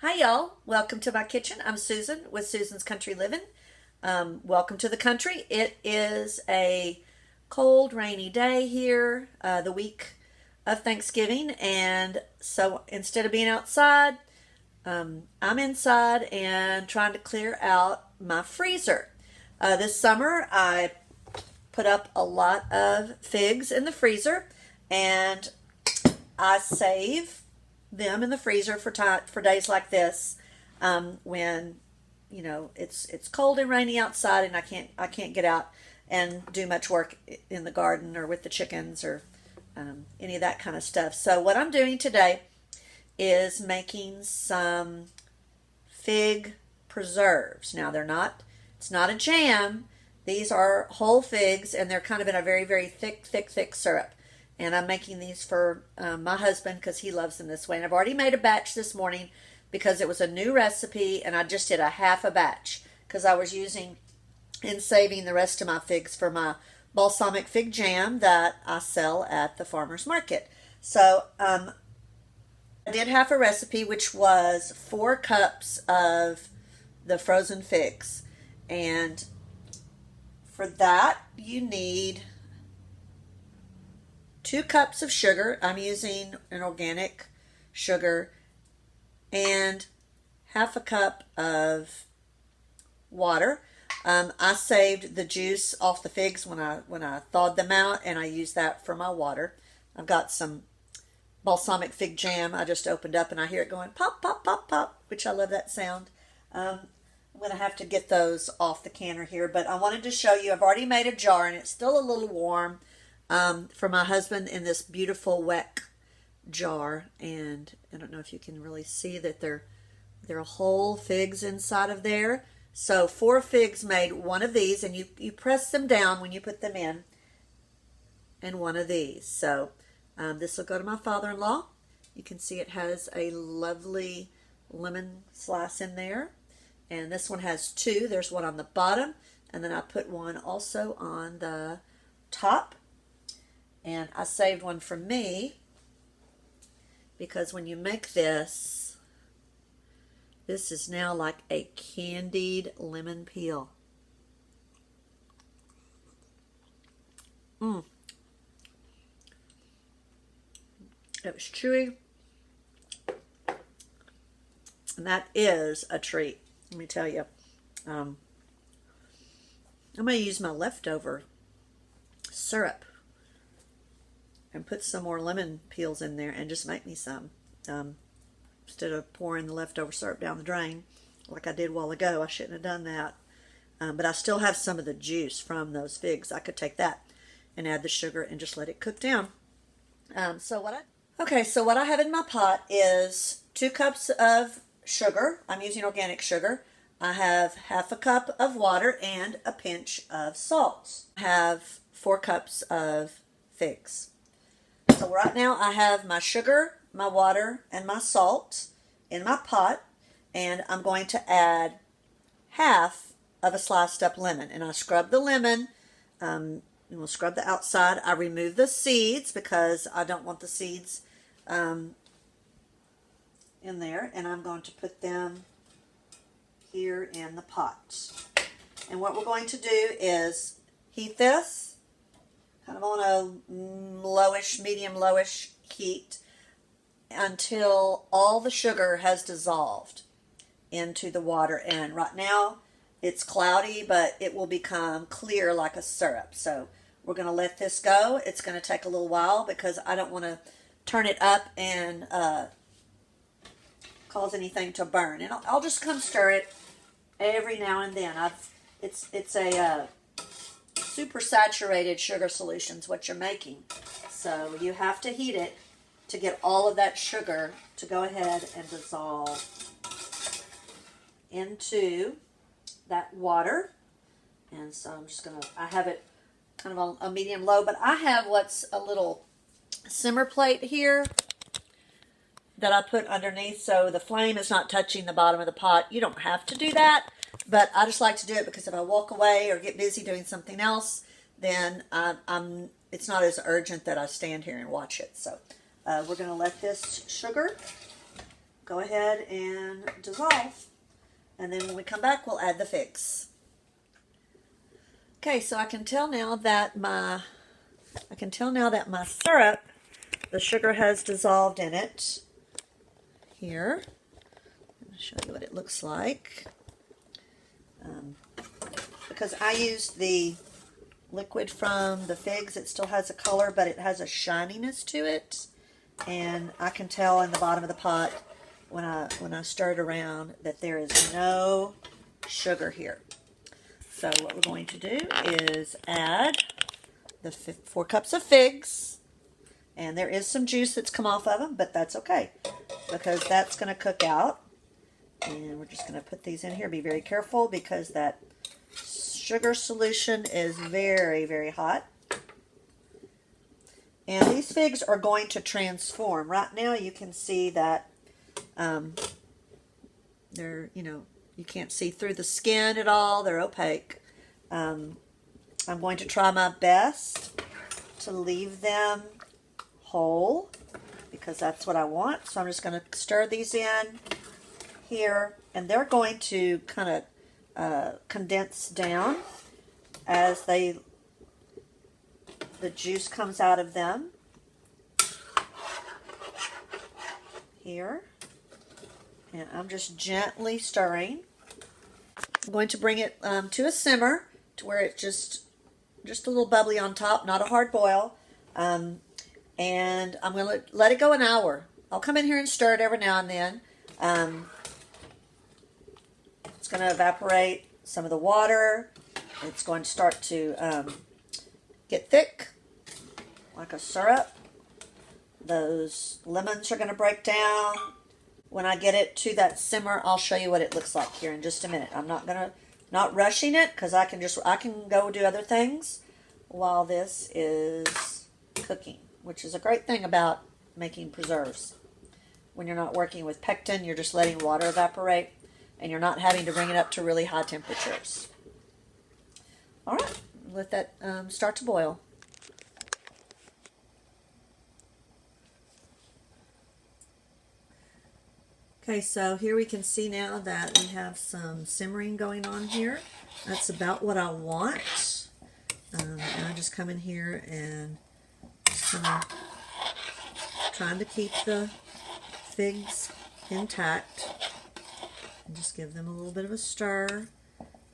Hi, y'all. Welcome to my kitchen. I'm Susan with Susan's Country Living. Welcome to the country. It is a cold, rainy day here, the week of Thanksgiving. And so instead of being outside, I'm inside and trying to clear out my freezer. This summer, I put up a lot of figs in the freezer, and I save them in the freezer for days like this, when it's cold and rainy outside and I can't get out and do much work in the garden or with the chickens or any of that kind of stuff. So what I'm doing today is making some fig preserves. Now it's not a jam. These are whole figs, and they're kind of in a very, very thick syrup. And I'm making these for my husband because he loves them this way. And I've already made a batch this morning because it was a new recipe, and I just did a half a batch because I was using and saving the rest of my figs for my balsamic fig jam that I sell at the farmer's market. So I did half a recipe, which was 4 cups of the frozen figs. And for that, you need 2 cups of sugar. I'm using an organic sugar, and half a cup of water. I saved the juice off the figs when I thawed them out, and I used that for my water. I've got some balsamic fig jam I just opened up, and I hear it going pop, pop, pop, pop, which I love that sound. I'm going to have to get those off the canner here, but I wanted to show you, I've already made a jar, and it's still a little warm, for my husband in this beautiful Weck jar. And I don't know if you can really see that they're whole figs inside of there. So 4 figs made one of these, and you press them down when you put them in, and one of these. So this will go to my father-in-law. You can see it has a lovely lemon slice in there. And this one has 2. There's one on the bottom, and then I put one also on the top. And I saved one for me because when you make this is now like a candied lemon peel. It was chewy, and that is a treat, let me tell you. I'm going to use my leftover syrup and put some more lemon peels in there and just make me some. Instead of pouring the leftover syrup down the drain like I did a while ago. I shouldn't have done that. But I still have some of the juice from those figs. I could take that and add the sugar and just let it cook down. So what I have in my pot is 2 cups of sugar. I'm using organic sugar. I have half a cup of water and a pinch of salt. I have 4 cups of figs. So right now I have my sugar, my water, and my salt in my pot, and I'm going to add half of a sliced up lemon. And I scrub the lemon, and we'll scrub the outside. I remove the seeds because I don't want the seeds in there, and I'm going to put them here in the pot. And what we're going to do is heat this kind of on a medium lowish heat until all the sugar has dissolved into the water. And right now it's cloudy, but it will become clear like a syrup. So we're going to let this go. It's going to take a little while because I don't want to turn it up and cause anything to burn. And I'll just come stir it every now and then. It's a super saturated sugar solution is what you're making. So you have to heat it to get all of that sugar to go ahead and dissolve into that water. And so I'm just going to, I have it kind of on a medium low, but I have what's a little simmer plate here that I put underneath so the flame is not touching the bottom of the pot. You don't have to do that, but I just like to do it because if I walk away or get busy doing something else, then it's not as urgent that I stand here and watch it. So we're going to let this sugar go ahead and dissolve. And then when we come back, we'll add the figs. Okay, so I can tell now that my syrup, the sugar has dissolved in it. Here, I'll show you what it looks like. Because I used the liquid from the figs, it still has a color, but it has a shininess to it, and I can tell in the bottom of the pot when I stir it around that there is no sugar here. So what we're going to do is add the 4 cups of figs, and there is some juice that's come off of them, but that's okay because that's going to cook out. And we're just going to put these in here. Be very careful because that sugar solution is very, very hot. And these figs are going to transform. Right now you can see that they're, you can't see through the skin at all. They're opaque. I'm going to try my best to leave them whole because that's what I want. So I'm just going to stir these in here, and they're going to kind of condense down as the juice comes out of them. Here, and I'm just gently stirring. I'm going to bring it to a simmer to where it's just a little bubbly on top, not a hard boil. And I'm going to let it go an hour. I'll come in here and stir it every now and then. It's going to evaporate some of the water. It's going to start to get thick, like a syrup. Those lemons are going to break down. When I get it to that simmer, I'll show you what it looks like here in just a minute. I'm not rushing it because I can go do other things while this is cooking, which is a great thing about making preserves. When you're not working with pectin, you're just letting water evaporate, and you're not having to bring it up to really high temperatures. All right, let that start to boil. Okay, so here we can see now that we have some simmering going on here. That's about what I want. And I just come in here and kind of trying to keep the figs intact. And just give them a little bit of a stir.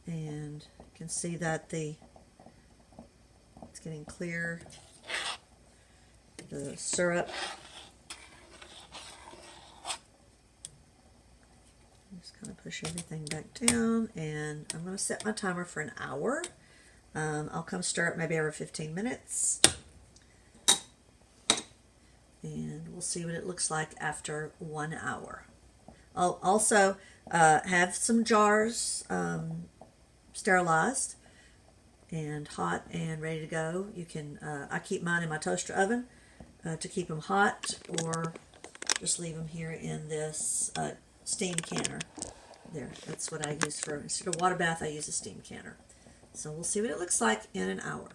And you can see that it's getting clear. The syrup. Just kind of push everything back down, and I'm going to set my timer for an hour. I'll come stir it maybe every 15 minutes, and we'll see what it looks like after 1 hour. I'll also have some jars sterilized and hot and ready to go. You can I keep mine in my toaster oven to keep them hot, or just leave them here in this steam canner. There, that's what I use for, instead of water bath, I use a steam canner. So we'll see what it looks like in an hour.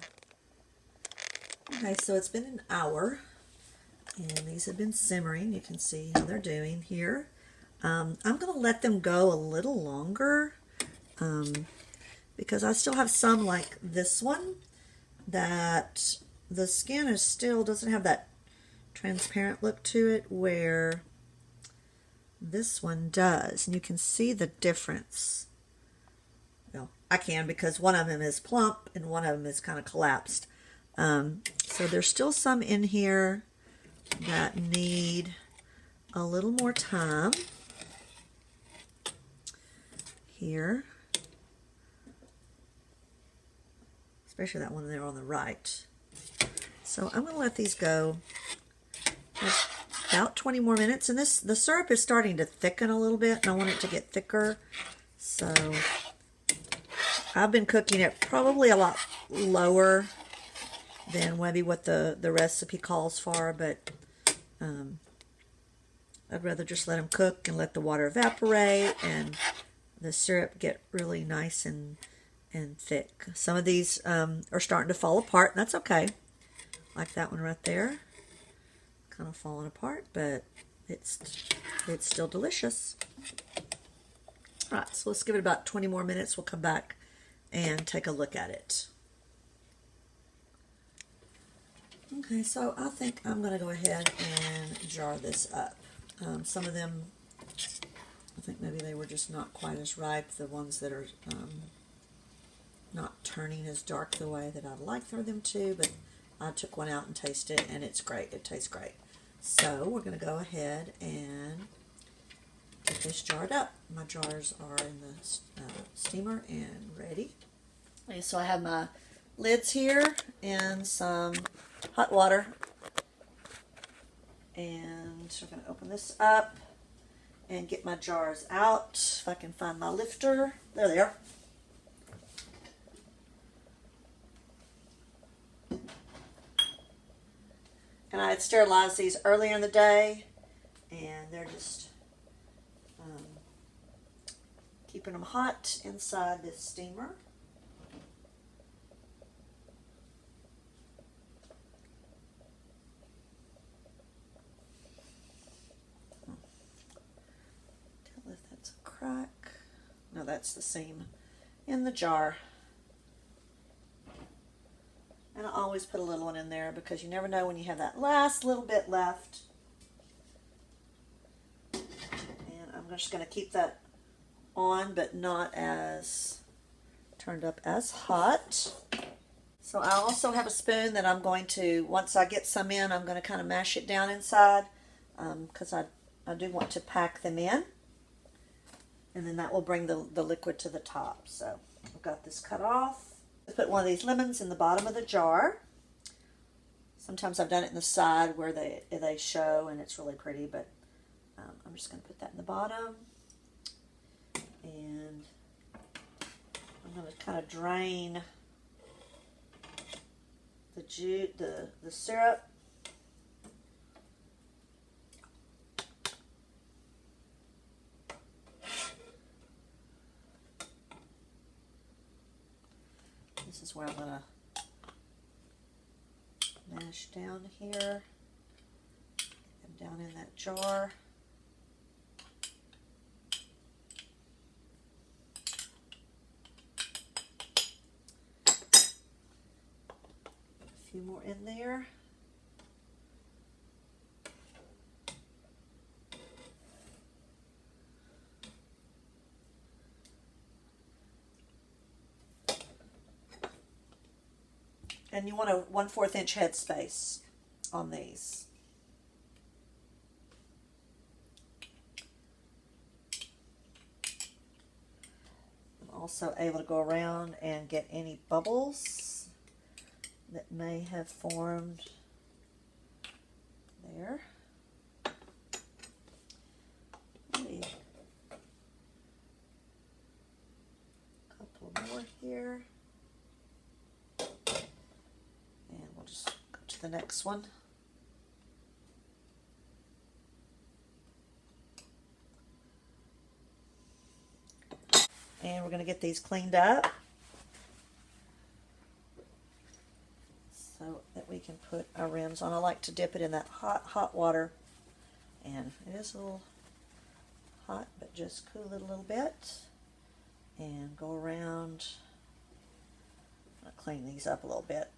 Okay, so it's been an hour, and these have been simmering. You can see how they're doing here. I'm going to let them go a little longer because I still have some like this one that the skin is still doesn't have that transparent look to it where this one does, and you can see the difference. Well, I can because one of them is plump and one of them is kind of collapsed. So there's still some in here that need a little more time. Here, especially that one there on the right. So I'm going to let these go about 20 more minutes, and the syrup is starting to thicken a little bit, and I want it to get thicker. So I've been cooking it probably a lot lower than maybe what the recipe calls for, but I'd rather just let them cook and let the water evaporate and the syrup get really nice and thick. Some of these are starting to fall apart, and that's okay. Like that one right there. Kind of falling apart, but it's still delicious. All right, so let's give it about 20 more minutes. We'll come back and take a look at it. Okay, so I think I'm going to go ahead and jar this up. Some of them, I think maybe they were just not quite as ripe. The ones that are not turning as dark the way that I'd like for them to, but I took one out and tasted it, and it's great. It tastes great. So we're going to go ahead and get this jarred up. My jars are in the steamer and ready. Okay, so I have my lids here and some hot water, and we're going to open this up and get my jars out. If I can find my lifter. There they are. And I had sterilized these earlier in the day, and they're just keeping them hot inside this steamer. Tell if that's a crack. No, that's the seam in the jar. And I always put a little one in there because you never know when you have that last little bit left. And I'm just going to keep that on, but not as turned up as hot. So I also have a spoon that I'm going to, once I get some in, I'm going to kind of mash it down inside because I do want to pack them in. And then that will bring the liquid to the top. So I've got this cut off. Put one of these lemons in the bottom of the jar. Sometimes I've done it in the side where they show and it's really pretty, but I'm just going to put that in the bottom. And I'm going to kind of drain the juice, the syrup. This is where I'm going to mash down here, get them down in that jar. A few more in there. And you want a 1/4 inch head space on these. I'm also able to go around and get any bubbles that may have formed there. Maybe a couple more here. Just go to the next one. And we're going to get these cleaned up so that we can put our rims on. I like to dip it in that hot water, and it is a little hot, but just cool it a little bit and go around. I'll clean these up a little bit.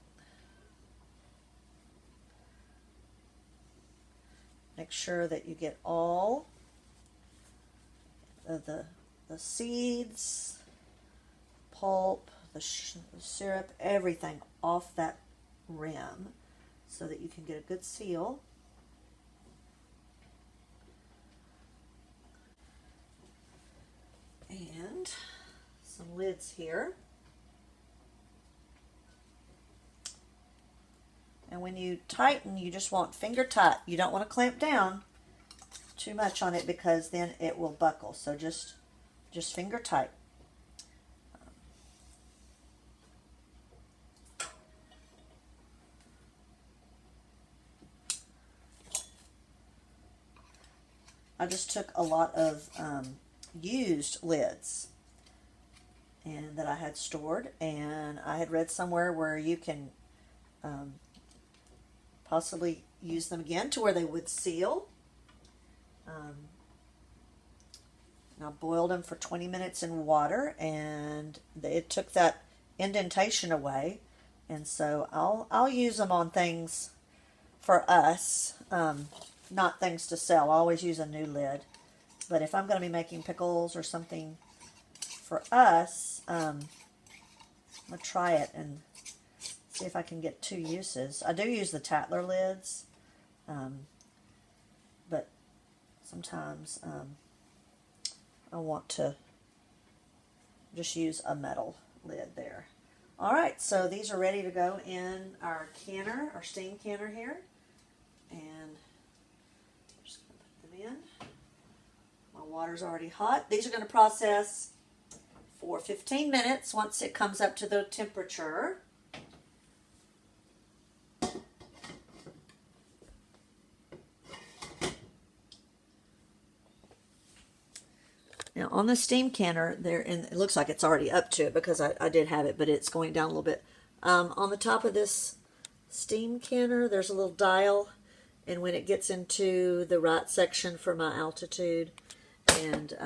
Make sure that you get all of the seeds, pulp, the syrup, everything off that rim so that you can get a good seal. And some lids here. And when you tighten, you just want finger tight. You don't want to clamp down too much on it because then it will buckle. So just finger tight. I just took a lot of used lids and that I had stored, and I had read somewhere where you can possibly use them again to where they would seal. I boiled them for 20 minutes in water, and it took that indentation away. And so I'll use them on things for us, not things to sell. I always use a new lid. But if I'm going to be making pickles or something for us, I'm going to try it and see if I can get two uses. I do use the Tatler lids, but sometimes I want to just use a metal lid there. All right, so these are ready to go in our canner, our steam canner here. And I'm just going to put them in. My water's already hot. These are going to process for 15 minutes once it comes up to the temperature. Now on the steam canner, there, and it looks like it's already up to it because I did have it, but it's going down a little bit. On the top of this steam canner, there's a little dial, and when it gets into the right section for my altitude, and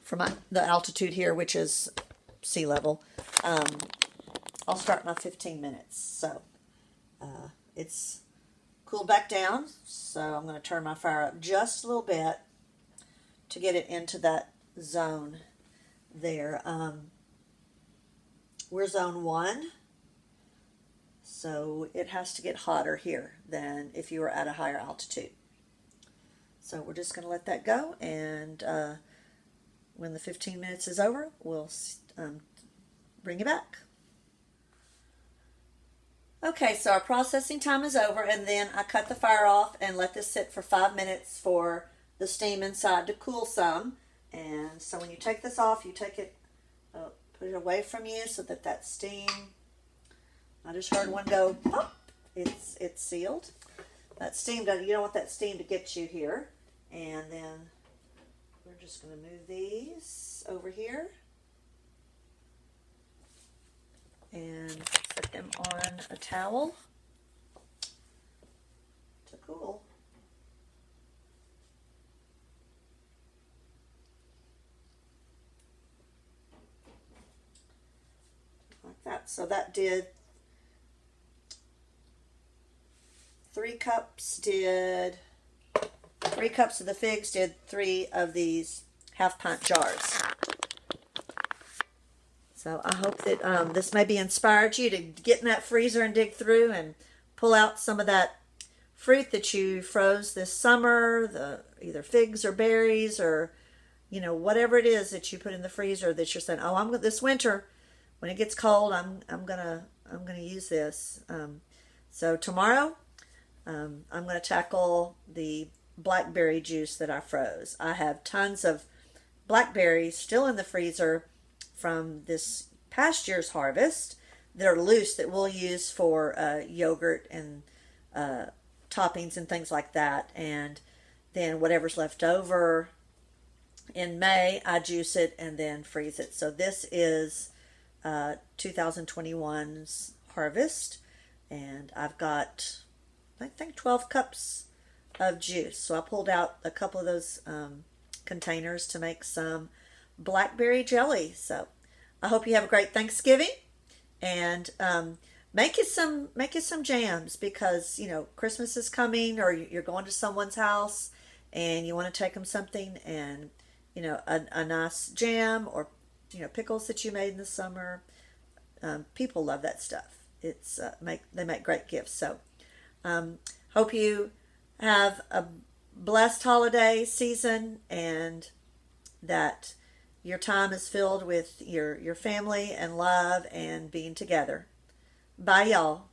for the altitude here, which is sea level, I'll start my 15 minutes. So it's cooled back down, so I'm going to turn my fire up just a little bit to get it into that zone there. We're zone 1, so it has to get hotter here than if you were at a higher altitude. So we're just going to let that go, and when the 15 minutes is over, we'll bring it back. Okay, so our processing time is over, and then I cut the fire off and let this sit for 5 minutes for the steam inside to cool some. And so when you take this off, you take it, put it away from you so that that steam, I just heard one go pop, it's sealed. That steam, you don't want that steam to get you here. And then we're just going to move these over here and set them on a towel to cool. Like that. So that did 3 cups of the figs, did 3 of these half-pint jars. So I hope that this maybe inspired you to get in that freezer and dig through and pull out some of that fruit that you froze this summer, either figs or berries or, you know, whatever it is that you put in the freezer that you're saying, oh, this winter when it gets cold, I'm gonna use this. So tomorrow, I'm gonna tackle the blackberry juice that I froze. I have tons of blackberries still in the freezer from this past year's harvest that are loose that we'll use for yogurt and toppings and things like that. And then whatever's left over in May, I juice it and then freeze it. So this is 2021's harvest, and I've got, I think, 12 cups of juice. So I pulled out a couple of those containers to make some blackberry jelly. So I hope you have a great Thanksgiving, and make you some jams, because, you know, Christmas is coming, or you're going to someone's house and you want to take them something, and, you know, a nice jam, or, you know, pickles that you made in the summer. People love that stuff. It's they make great gifts. So hope you have a blessed holiday season, and that your time is filled with your family and love and being together. Bye, y'all.